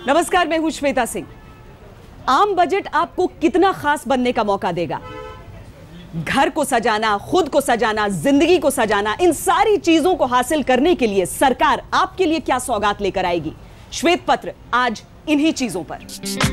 नमस्कार, मैं हूं श्वेता सिंह। आम बजट आपको कितना खास बनने का मौका देगा? घर को सजाना, खुद को सजाना, जिंदगी को सजाना, इन सारी चीजों को हासिल करने के लिए सरकार आपके लिए क्या सौगात लेकर आएगी? श्वेत पत्र आज इन्हीं चीजों पर।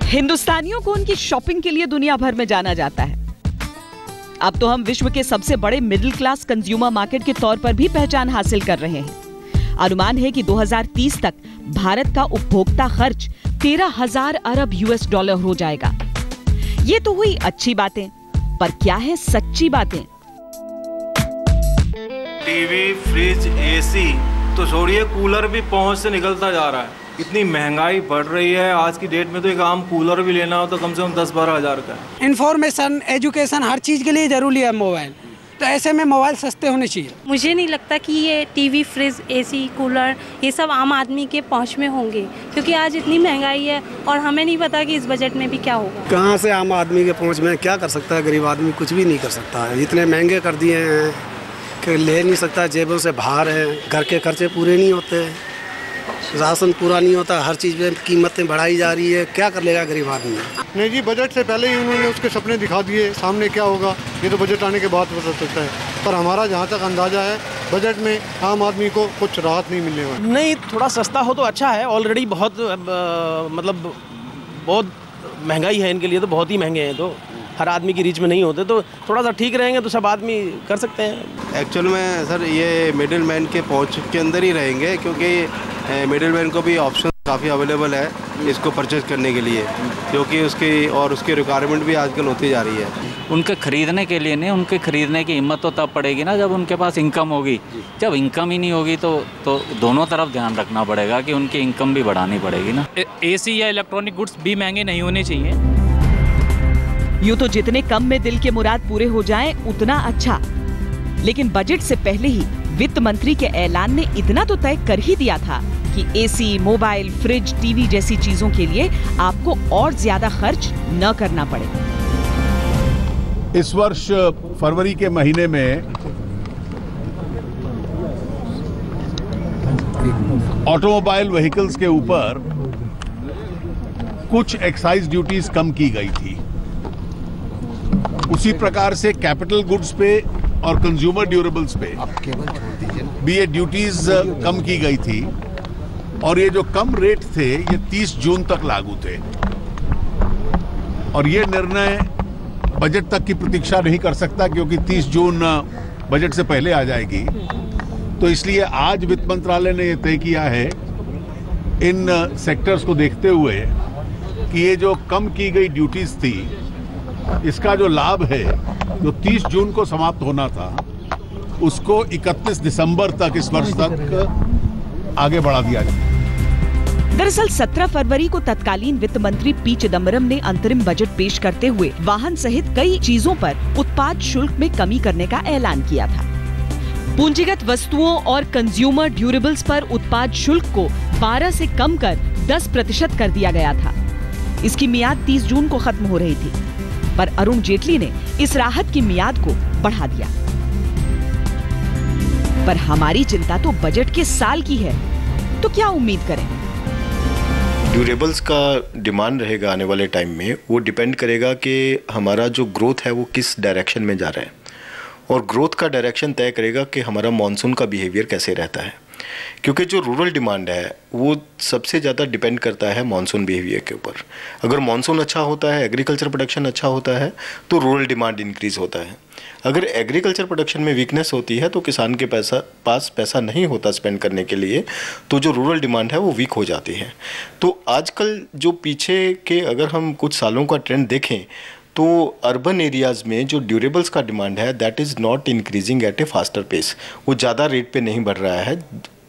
हिंदुस्तानियों को उनकी शॉपिंग के लिए दुनिया भर में जाना जाता है। अब तो हम विश्व के सबसे बड़े मिडिल क्लास कंज्यूमर मार्केट के तौर पर भी पहचान हासिल कर रहे हैं। अनुमान है कि 2030 तक भारत का उपभोक्ता खर्च 13,000 अरब $US हो जाएगा। ये तो हुई अच्छी बातें, पर क्या है सच्ची बातें? टीवी, फ्रिज, एसी तो छोड़िए, कूलर भी पहुंच से निकलता जा रहा है। इतनी महंगाई बढ़ रही है आज की डेट में, तो एक आम कूलर भी लेना हो तो कम से कम 10-12 हज़ार का है। इन्फॉर्मेशन, एजुकेशन, हर चीज़ के लिए ज़रूरी है मोबाइल, तो ऐसे में मोबाइल सस्ते होने चाहिए। मुझे नहीं लगता कि ये टीवी, फ्रिज, एसी, कूलर ये सब आम आदमी के पहुंच में होंगे, क्योंकि आज इतनी महंगाई है और हमें नहीं पता कि इस बजट में भी क्या होगा। कहाँ से आम आदमी के पहुंच में क्या कर सकता है? गरीब आदमी कुछ भी नहीं कर सकता है। इतने महंगे कर दिए हैं कि ले नहीं सकता, जेबों से बाहर है, घर के खर्चे पूरे नहीं होते, राशन पूरा नहीं होता, हर चीज़ में कीमतें बढ़ाई जा रही है। क्या कर लेगा गरीब आदमी? नहीं जी, बजट से पहले ही उन्होंने उसके सपने दिखा दिए, सामने क्या होगा ये तो बजट आने के बाद पता चलता है। पर हमारा जहाँ तक अंदाजा है, बजट में आम आदमी को कुछ राहत नहीं मिलने वाली। नहीं, थोड़ा सस्ता हो तो अच्छा है। ऑलरेडी बहुत मतलब बहुत महंगाई है इनके लिए, तो बहुत ही महंगे हैं, तो हर आदमी की रीच में नहीं होते, तो थोड़ा सा ठीक रहेंगे तो सब आदमी कर सकते हैं। एक्चुअल में सर ये मिडिल मैन के पहुंच के अंदर ही रहेंगे, क्योंकि मिडिल मैन को भी ऑप्शन काफ़ी अवेलेबल है इसको परचेज करने के लिए, क्योंकि उसकी रिक्वायरमेंट भी आजकल होती जा रही है। उनके खरीदने के लिए नहीं, उनके खरीदने की हिम्मत तो तब पड़ेगी ना जब उनके पास इनकम होगी। जब इनकम ही नहीं होगी तो दोनों तरफ ध्यान रखना पड़ेगा कि उनकी इनकम भी बढ़ानी पड़ेगी ना। एसी या इलेक्ट्रॉनिक गुड्स भी महंगे नहीं होने चाहिए। यूं तो जितने कम में दिल के मुराद पूरे हो जाएं उतना अच्छा, लेकिन बजट से पहले ही वित्त मंत्री के ऐलान ने इतना तो तय कर ही दिया था कि एसी, मोबाइल, फ्रिज, टीवी जैसी चीजों के लिए आपको और ज्यादा खर्च न करना पड़े। इस वर्ष फरवरी के महीने में ऑटोमोबाइल व्हीकल्स के ऊपर कुछ एक्साइज ड्यूटीज कम की गई थी। उसी प्रकार से कैपिटल गुड्स पे और कंज्यूमर ड्यूरेबल्स पे भी ये ड्यूटीज कम की गई थी, और ये जो कम रेट थे ये 30 जून तक लागू थे, और ये निर्णय बजट तक की प्रतीक्षा नहीं कर सकता, क्योंकि 30 जून बजट से पहले आ जाएगी। तो इसलिए आज वित्त मंत्रालय ने ये तय किया है इन सेक्टर्स को देखते हुए कि ये जो कम की गई ड्यूटीज थी, इसका जो लाभ है जो 30 जून को समाप्त होना था, उसको 31 दिसंबर तक इस वर्ष तक आगे बढ़ा दिया जाए। दरअसल 17 फरवरी को तत्कालीन वित्त मंत्री पी चिदम्बरम ने अंतरिम बजट पेश करते हुए वाहन सहित कई चीजों पर उत्पाद शुल्क में कमी करने का ऐलान किया था। पूंजीगत वस्तुओं और कंज्यूमर ड्यूरेबल्स पर उत्पाद शुल्क को 12 से कम कर 10% कर दिया गया था। इसकी मियाद 30 जून को खत्म हो रही थी, पर अरुण जेटली ने इस राहत की मियाद को बढ़ा दिया। पर हमारी चिंता तो बजट के साल की है, तो क्या उम्मीद करें? ड्यूरेबल्स का डिमांड रहेगा आने वाले टाइम में, वो डिपेंड करेगा कि हमारा जो ग्रोथ है वो किस डायरेक्शन में जा रहा है, और ग्रोथ का डायरेक्शन तय करेगा कि हमारा मॉनसून का बिहेवियर कैसे रहता है। क्योंकि जो रूरल डिमांड है वो सबसे ज़्यादा डिपेंड करता है मॉनसून बिहेवियर के ऊपर। अगर मॉनसून अच्छा होता है, एग्रीकल्चर प्रोडक्शन अच्छा होता है, तो रूरल डिमांड इंक्रीज़ होता है। अगर एग्रीकल्चर प्रोडक्शन में वीकनेस होती है तो किसान के पास पैसा नहीं होता स्पेंड करने के लिए, तो जो रूरल डिमांड है वो वीक हो जाती है। तो आजकल जो पीछे के अगर हम कुछ सालों का ट्रेंड देखें तो अर्बन एरियाज़ में जो ड्यूरेबल्स का डिमांड है that is not increasing at a faster pace, वो ज़्यादा रेट पे नहीं बढ़ रहा है।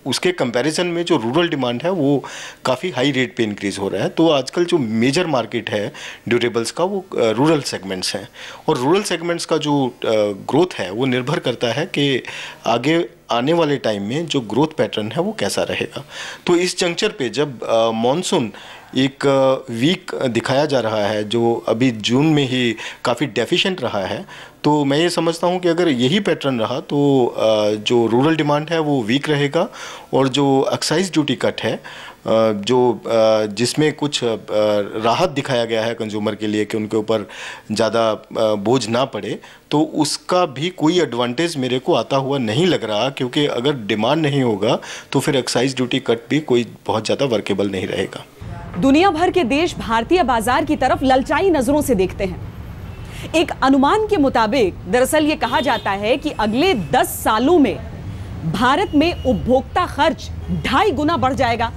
उसके कंपैरिजन में जो रूरल डिमांड है वो काफ़ी हाई रेट पे इंक्रीज़ हो रहा है। तो आजकल जो मेजर मार्केट है ड्यूरेबल्स का वो रूरल सेगमेंट्स हैं, और रूरल सेगमेंट्स का जो ग्रोथ है वो निर्भर करता है कि आगे आने वाले टाइम में जो ग्रोथ पैटर्न है वो कैसा रहेगा। तो इस जंक्चर पे जब मॉनसून एक वीक दिखाया जा रहा है, जो अभी जून में ही काफ़ी डेफिशिएंट रहा है। तो मैं ये समझता हूँ कि अगर यही पैटर्न रहा तो जो रूरल डिमांड है वो वीक रहेगा, और जो एक्साइज ड्यूटी कट है जिसमें कुछ राहत दिखाया गया है कंज्यूमर के लिए कि उनके ऊपर ज़्यादा बोझ ना पड़े, तो उसका भी कोई एडवांटेज मेरे को आता हुआ नहीं लग रहा, क्योंकि अगर डिमांड नहीं होगा तो फिर एक्साइज ड्यूटी कट भी कोई बहुत ज़्यादा वर्केबल नहीं रहेगा। दुनिया भर के देश भारतीय बाजार की तरफ ललचाई नजरों से देखते हैं। एक अनुमान के मुताबिक दरअसल ये कहा जाता है कि अगले 10 सालों में भारत में उपभोक्ता खर्च 2.5 गुना बढ़ जाएगा,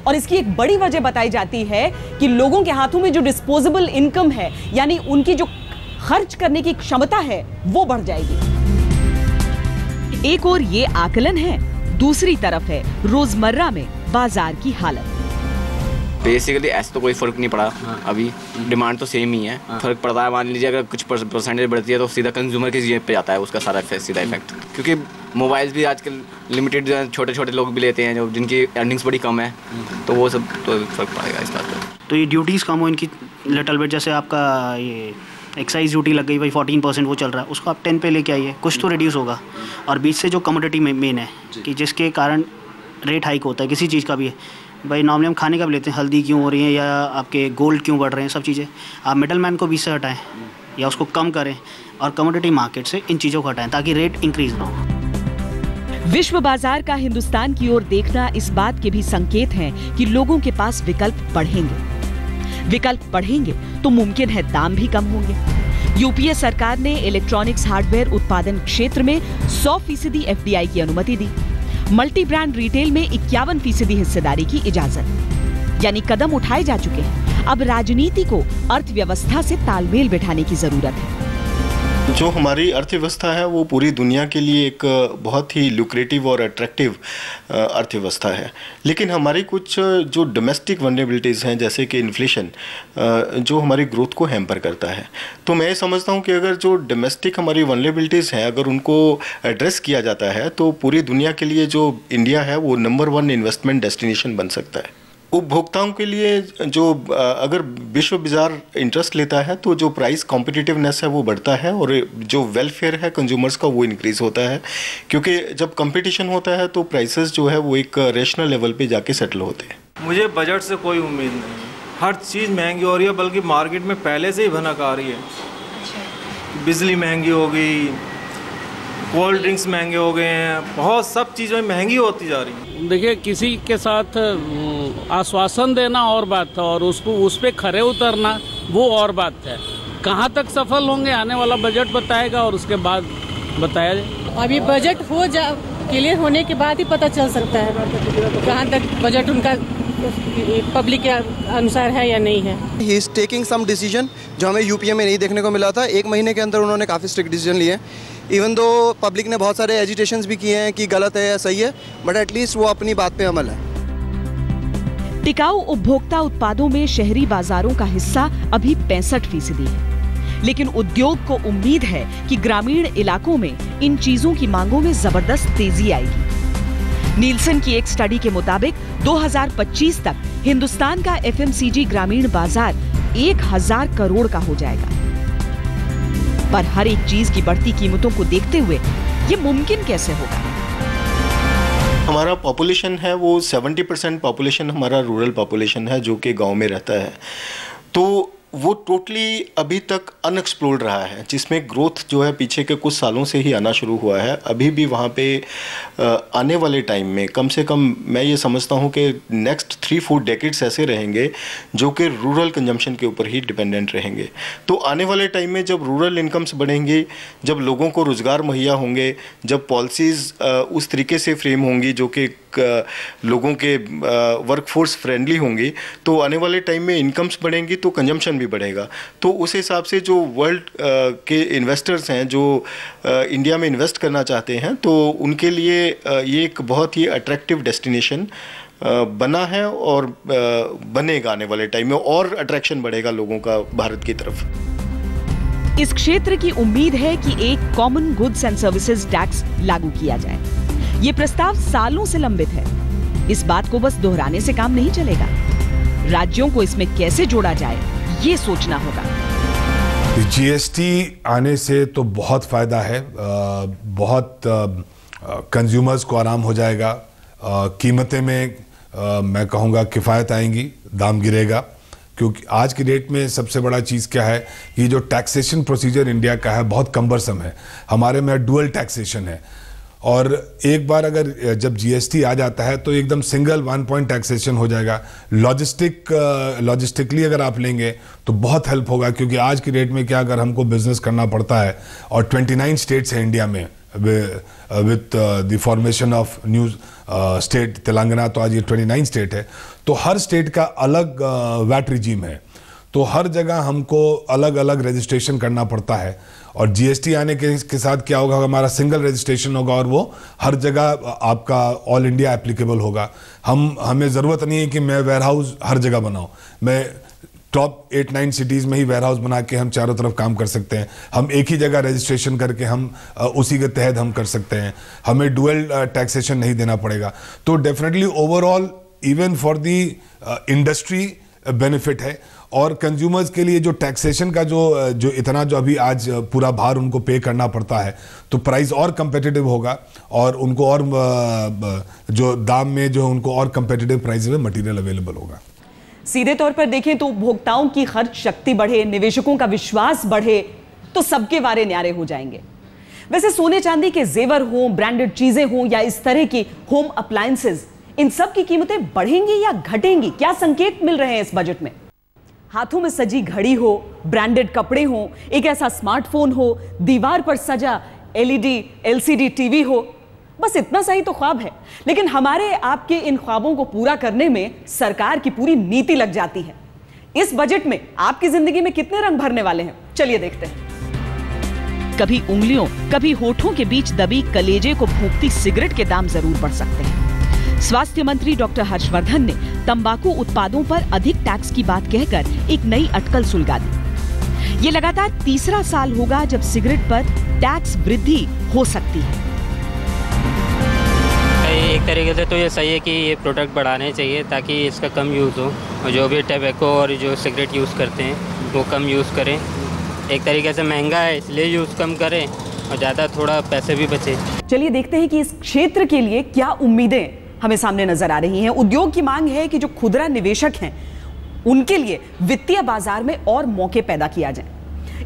और इसकी एक बड़ी वजह बताई जाती है कि लोगों के हाथों में जो डिस्पोजेबल इनकम है, यानी उनकी जो खर्च करने की क्षमता है, वो बढ़ जाएगी। एक और ये आकलन है, दूसरी तरफ है रोजमर्रा में बाजार की हालत। बेसिकली ऐसे तो कोई फ़र्क नहीं पड़ा। अभी डिमांड तो सेम ही है। फ़र्क पड़ता है, मान लीजिए अगर कुछ परसेंटेज बढ़ती है तो सीधा कंज्यूमर की जेब पे जाता है उसका सारा सीधा इफेक्ट, क्योंकि मोबाइल्स भी आजकल लिमिटेड छोटे छोटे लोग भी लेते हैं जो जिनकी अर्निंग्स बड़ी कम है, तो वो सब तो फ़र्क पड़ेगा इस बात पर। तो ये ड्यूटीज़ कम हो इनकी लिटल बिट, जैसे आपका ये एक्साइज ड्यूटी लग गई भाई 14% वो चल रहा है, उसको आप 10 पे लेके आइए, कुछ तो रिड्यूस होगा। और बीच से जो कमोडिटी मेन है कि जिसके कारण रेट हाइक होता है किसी चीज़ का भी है, भाई नॉर्मली हम खाने का भी लेते हैं, हल्दी क्यों हो रही है या आपके गोल्ड क्यों बढ़ रहे हैं, सब चीज़ें आप मिडल मैन को बीच से हटाएं या उसको कम करें और कमोडिटी मार्केट से इन चीज़ों को हटाएं ताकि रेट इंक्रीज ना हो। विश्व बाजार का हिंदुस्तान की ओर देखना इस बात के भी संकेत हैं कि लोगों के पास विकल्प बढ़ेंगे तो मुमकिन है दाम भी कम होंगे। यूपीए सरकार ने इलेक्ट्रॉनिक्स हार्डवेयर उत्पादन क्षेत्र में 100% एफडीआई की अनुमति दी, मल्टी ब्रांड रिटेल में 51% हिस्सेदारी की इजाजत, यानी कदम उठाए जा चुके हैं। अब राजनीति को अर्थव्यवस्था से तालमेल बिठाने की जरूरत है। जो हमारी अर्थव्यवस्था है वो पूरी दुनिया के लिए एक बहुत ही लुक्रेटिव और अट्रैक्टिव अर्थव्यवस्था है, लेकिन हमारी कुछ जो डोमेस्टिक वनरेबिलिटीज़ हैं, जैसे कि इन्फ्लेशन, जो हमारी ग्रोथ को हैम्पर करता है। तो मैं समझता हूँ कि अगर जो डोमेस्टिक हमारी वनरेबिलिटीज़ हैं, अगर उनको एड्रेस किया जाता है तो पूरी दुनिया के लिए जो इंडिया है वो नंबर 1 इन्वेस्टमेंट डेस्टिनेशन बन सकता है। उपभोक्ताओं के लिए जो अगर विश्व बाजार इंटरेस्ट लेता है तो जो प्राइस कॉम्पिटिटिवनेस है वो बढ़ता है, और जो वेलफेयर है कंज्यूमर्स का वो इंक्रीज़ होता है, क्योंकि जब कंपटीशन होता है तो प्राइसेस जो है वो एक रेशनल लेवल पे जाके सेटल होते हैं। मुझे बजट से कोई उम्मीद नहीं है, हर चीज़ महंगी हो रही है, बल्कि मार्केट में पहले से ही भनक आ रही है। बिजली महंगी हो गई, कोल्ड ड्रिंक्स महंगे हो गए हैं, बहुत सब चीज़ें महंगी होती जा रही हैं। देखिए, किसी के साथ आश्वासन देना और बात है और उसको उस पर खरे उतरना वो और बात है। कहाँ तक सफल होंगे आने वाला बजट बताएगा और उसके बाद बताया जाए। अभी बजट क्लियर होने के बाद ही पता चल सकता है कहाँ तक बजट उनका पब्लिक के अनुसार है या नहीं है। He is taking some decision जो हमें यूपीए में नहीं देखने को मिला था। 1 महीने के अंदर उन्होंने काफ़ी स्ट्रिक्ट डिसीजन लिए, इवन दो पब्लिक ने बहुत सारे एजिटेशंस भी किए हैं कि गलत है या सही है, बट एटलीस्ट वो अपनी बात पे अमल है। टिकाऊ उपभोक्ता उत्पादों में शहरी बाजारों का हिस्सा अभी 65% है, लेकिन उद्योग को उम्मीद है कि ग्रामीण इलाकों में इन चीजों की मांगों में जबरदस्त तेजी आएगी। नीलसन की एक स्टडी के मुताबिक 2025 तक हिंदुस्तान का एफएमसीजी ग्रामीण बाजार 1000 करोड़ का हो जाएगा। पर हर एक चीज की बढ़ती कीमतों को देखते हुए ये मुमकिन कैसे होगा? हमारा पॉपुलेशन है वो 70% पॉपुलेशन हमारा रूरल पॉपुलेशन है जो कि गांव में रहता है, तो वो टोटली अभी तक अनएक्सप्लोर्ड रहा है, जिसमें ग्रोथ जो है पीछे के कुछ सालों से ही आना शुरू हुआ है। अभी भी वहाँ पे आने वाले टाइम में कम से कम मैं ये समझता हूँ कि नेक्स्ट 3-4 डेकेड्स ऐसे रहेंगे जो कि रूरल कंजम्पशन के ऊपर ही डिपेंडेंट रहेंगे। तो आने वाले टाइम में जब रूरल इनकम्स बढ़ेंगी, जब लोगों को रोज़गार मुहैया होंगे, जब पॉलिसीज़ उस तरीके से फ्रेम होंगी जो कि लोगों के वर्कफोर्स फ्रेंडली होंगी, तो आने वाले टाइम में इनकम्स बढ़ेंगी तो कंजम्पशन भी बढ़ेगा। तो उस हिसाब से जो वर्ल्ड के इन्वेस्टर्स हैं जो इंडिया में इन्वेस्ट करना चाहते हैं, तो उनके लिए ये एक बहुत ही अट्रैक्टिव डेस्टिनेशन बना है और बनेगा। आने वाले टाइम में और अट्रैक्शन बढ़ेगा लोगों का भारत की तरफ। इस क्षेत्र की उम्मीद है कि एक common goods and services tax लागू किया जाए। ये प्रस्ताव सालों से लंबित है। इस बात को बस दोहराने से काम नहीं चलेगा। राज्यों को इसमें कैसे जोड़ा जाए, ये सोचना होगा। जीएसटी आने से तो बहुत फायदा है, बहुत कंज्यूमर्स को आराम हो जाएगा, कीमतें में मैं कहूँगा किफ़ायत आएंगी, दाम गिरेगा। क्योंकि आज की डेट में सबसे बड़ा चीज़ क्या है, ये जो टैक्सेशन प्रोसीजर इंडिया का है बहुत कम्बरसम है। हमारे में डुअल टैक्सेशन है, और एक बार अगर जब जीएसटी आ जाता है तो एकदम सिंगल 1 पॉइंट टैक्सेशन हो जाएगा। लॉजिस्टिकली अगर आप लेंगे तो बहुत हेल्प होगा, क्योंकि आज की डेट में क्या, अगर हमको बिजनेस करना पड़ता है और 29 स्टेट्स हैं इंडिया में with the formation of new state Telangana, तो आज ये 29 स्टेट है, तो हर स्टेट का अलग वैट रिजीम है, तो हर जगह हमको अलग अलग रजिस्ट्रेशन करना पड़ता है। और जीएसटी आने के साथ क्या होगा, हमारा सिंगल रजिस्ट्रेशन होगा और वो हर जगह आपका ऑल इंडिया एप्लीकेबल होगा। हमें ज़रूरत नहीं है कि मैं वेयरहाउस हर जगह बनाऊं, मैं टॉप 8-9 सिटीज़ में ही वेयरहाउस बना के हम चारों तरफ काम कर सकते हैं। हम एक ही जगह रजिस्ट्रेशन करके हम उसी के तहत हम कर सकते हैं, हमें डुअल टैक्सेशन नहीं देना पड़ेगा। तो definitely overall even for the industry benefit है, और कंज्यूमर्स के लिए जो टैक्सेशन का जो इतना जो अभी आज पूरा भार उनको पे करना पड़ता है, तो प्राइस और कंपेटिटिव होगा और उनको और जो दाम में जो उनको और कंपेटिटिव प्राइस में मटेरियल अवेलेबल होगा। सीधे तौर पर देखें तो उपभोक्ताओं की खर्च शक्ति बढ़े, निवेशकों का विश्वास बढ़े, तो सबके वारे न्यारे हो जाएंगे। वैसे सोने चांदी के जेवर हों, ब्रांडेड चीजें हों या इस तरह की होम अप्लायंसेज, इन सब की कीमतें बढ़ेंगी या घटेंगी? क्या संकेत मिल रहे हैं इस बजट में? हाथों में सजी घड़ी हो, ब्रांडेड कपड़े हो, एक ऐसा स्मार्टफोन हो, दीवार पर सजा एलईडी एलसीडी टीवी हो, बस इतना सा ही तो ख्वाब है। लेकिन हमारे आपके इन ख्वाबों को पूरा करने में सरकार की पूरी नीति लग जाती है। इस बजट में आपकी जिंदगी में कितने रंग भरने वाले हैं, चलिए देखते हैं। कभी उंगलियों, कभी होठों के बीच दबी कलेजे को फूंकती सिगरेट के दाम जरूर बढ़ सकते हैं। स्वास्थ्य मंत्री डॉक्टर हर्षवर्धन ने तंबाकू उत्पादों पर अधिक टैक्स की बात कहकर एक नई अटकल सुलगा दी। ये लगातार तीसरा साल होगा जब सिगरेट पर टैक्स वृद्धि हो सकती है। एक तरीके से तो ये सही है कि ये प्रोडक्ट बढ़ाने चाहिए ताकि इसका कम यूज़ हो, और जो भी टबैको और जो सिगरेट यूज़ करते हैं वो कम यूज़ करें। एक तरीके से महंगा है इसलिए यूज़ कम करें और ज़्यादा थोड़ा पैसे भी बचे। चलिए देखते हैं कि इस क्षेत्र के लिए क्या उम्मीदें हमें सामने नजर आ रही हैं। उद्योग की मांग है कि जो खुदरा निवेशक हैं उनके लिए वित्तीय बाजार में और मौके पैदा किया जाए।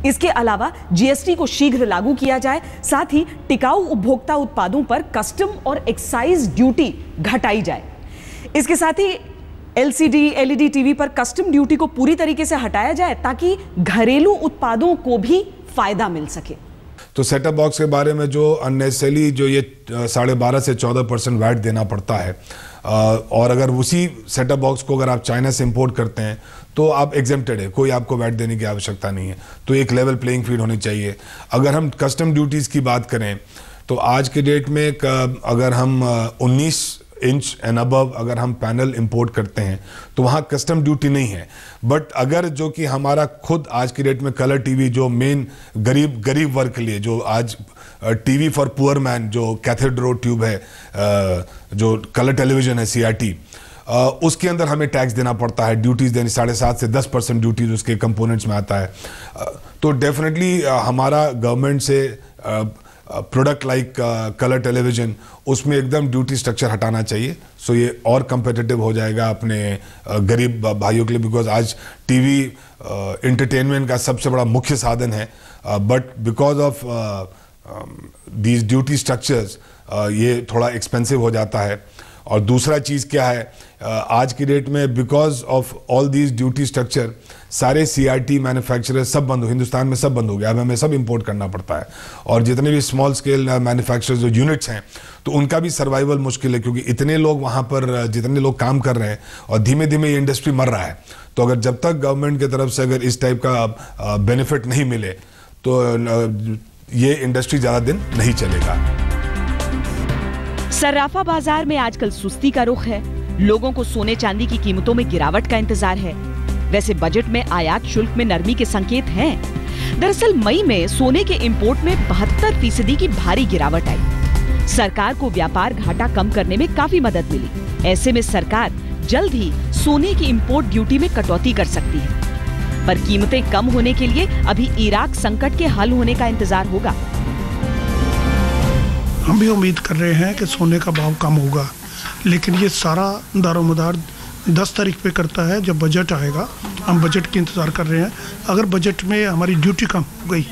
इसके अलावा जीएसटी को शीघ्र लागू किया जाए, साथ ही टिकाऊ उपभोक्ता उत्पादों पर कस्टम और एक्साइज ड्यूटी घटाई जाए। इसके साथ ही एलसीडी एलईडी टीवी पर कस्टम ड्यूटी को पूरी तरीके से हटाया जाए ताकि घरेलू उत्पादों को भी फायदा मिल सके। तो सेटअप बॉक्स के बारे में जो अननेसेसरी जो ये 12.5 से 14% वैट देना पड़ता है, और अगर उसी सेटअप बॉक्स को अगर आप चाइना से इंपोर्ट करते हैं तो आप एग्जेम्प्टेड है, कोई आपको वैट देने की आवश्यकता नहीं है। तो एक लेवल प्लेइंग फील्ड होनी चाहिए। अगर हम कस्टम ड्यूटीज़ की बात करें तो आज के डेट में अगर हम 19 इंच एंड अबव अगर हम पैनल इंपोर्ट करते हैं तो वहाँ कस्टम ड्यूटी नहीं है। बट अगर जो कि हमारा खुद आज की डेट में कलर टीवी जो मेन गरीब वर्ग के लिए, जो आज टीवी फॉर पुअर मैन जो कैथेड्रो ट्यूब है, जो कलर टेलीविजन है CRT, उसके अंदर हमें टैक्स देना पड़ता है, ड्यूटीज़ देनी 7.5 से 10% ड्यूटीज़ उसके कंपोनेंट्स में आता है। तो डेफिनेटली हमारा गवर्नमेंट से प्रोडक्ट लाइक कलर टेलीविजन उसमें एकदम ड्यूटी स्ट्रक्चर हटाना चाहिए। सो ये और कंपेटिटिव हो जाएगा अपने गरीब भाइयों के लिए, बिकॉज आज टीवी एंटरटेनमेंट का सबसे बड़ा मुख्य साधन है, but because of these duty structures ये थोड़ा एक्सपेंसिव हो जाता है। और दूसरा चीज़ क्या है, आज की डेट में because of all these duty structure सारे CRT मैन्युफैक्चरर सब बंद हो, हिंदुस्तान में सब बंद हो गया। अब हमें सब इंपोर्ट करना पड़ता है, और जितने भी स्मॉल स्केल मैन्युफैक्चरर्स जो यूनिट्स हैं तो उनका भी सर्वाइवल मुश्किल है, क्योंकि इतने लोग वहाँ पर जितने लोग काम कर रहे हैं और धीमे धीमे ये इंडस्ट्री मर रहा है। तो अगर जब तक गवर्नमेंट की तरफ से अगर इस टाइप का बेनिफिट नहीं मिले तो ये इंडस्ट्री ज़्यादा दिन नहीं चलेगा। सर्राफा बाजार में आजकल सुस्ती का रुख है, लोगों को सोने चांदी की कीमतों में गिरावट का इंतजार है। वैसे बजट में आयात शुल्क में नरमी के संकेत हैं। दरअसल मई में सोने के इंपोर्ट में 72% की भारी गिरावट आई। सरकार को व्यापार घाटा कम करने में काफी मदद मिली। ऐसे में सरकार जल्द ही सोने की इंपोर्ट ड्यूटी में कटौती कर सकती है, पर कीमतें कम होने के लिए अभी इराक संकट के हल होने का इंतजार होगा। हम भी उम्मीद कर रहे हैं कि सोने का भाव कम होगा, लेकिन ये सारा दारोमदार 10 तारीख पे करता है जब बजट आएगा। हम बजट की इंतज़ार कर रहे हैं। अगर बजट में हमारी ड्यूटी कम हो गई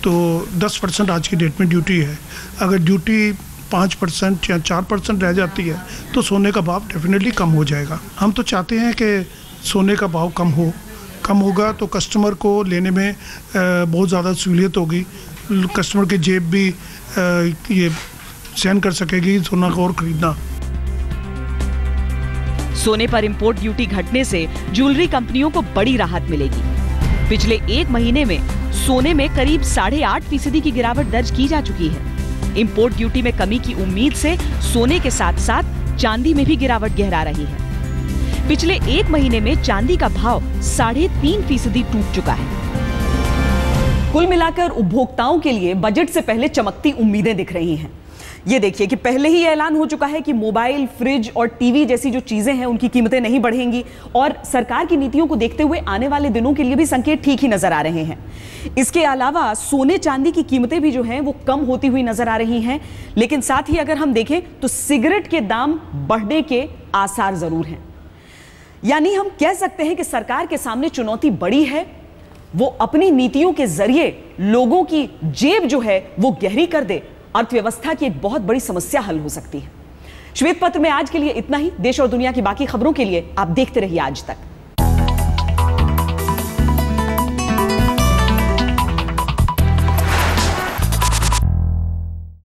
तो 10% आज की डेट में ड्यूटी है, अगर ड्यूटी 5% या 4% रह जाती है तो सोने का भाव डेफिनेटली कम हो जाएगा। हम तो चाहते हैं कि सोने का भाव कम होगा तो कस्टमर को लेने में बहुत ज़्यादा सहूलियत होगी, कस्टमर की जेब भी ये सहन कर सकेगी सोना को और खरीदना। सोने पर इंपोर्ट ड्यूटी घटने से ज्वेलरी कंपनियों को बड़ी राहत मिलेगी। पिछले 1 महीने में सोने में करीब 8.5% की गिरावट दर्ज की जा चुकी है। इंपोर्ट ड्यूटी में कमी की उम्मीद से सोने के साथ साथ चांदी में भी गिरावट गहरा रही है। पिछले 1 महीने में चांदी का भाव 3.5% टूट चुका है। कुल मिलाकर उपभोक्ताओं के लिए बजट से पहले चमकती उम्मीदें दिख रही हैं। ये देखिए कि पहले ही ऐलान हो चुका है कि मोबाइल, फ्रिज और टीवी जैसी जो चीजें हैं उनकी कीमतें नहीं बढ़ेंगी, और सरकार की नीतियों को देखते हुए आने वाले दिनों के लिए भी संकेत ठीक ही नजर आ रहे हैं। इसके अलावा सोने चांदी की कीमतें भी जो हैं वो कम होती हुई नजर आ रही हैं, लेकिन साथ ही अगर हम देखें तो सिगरेट के दाम बढ़ने के आसार जरूर हैं। यानी हम कह सकते हैं कि सरकार के सामने चुनौती बड़ी है, वो अपनी नीतियों के जरिए लोगों की जेब जो है वो गहरी कर दे, अर्थव्यवस्था की एक बहुत बड़ी समस्या हल हो सकती है। श्वेत पत्र में आज के लिए इतना ही। देश और दुनिया की बाकी खबरों के लिए आप देखते रहिए आज तक।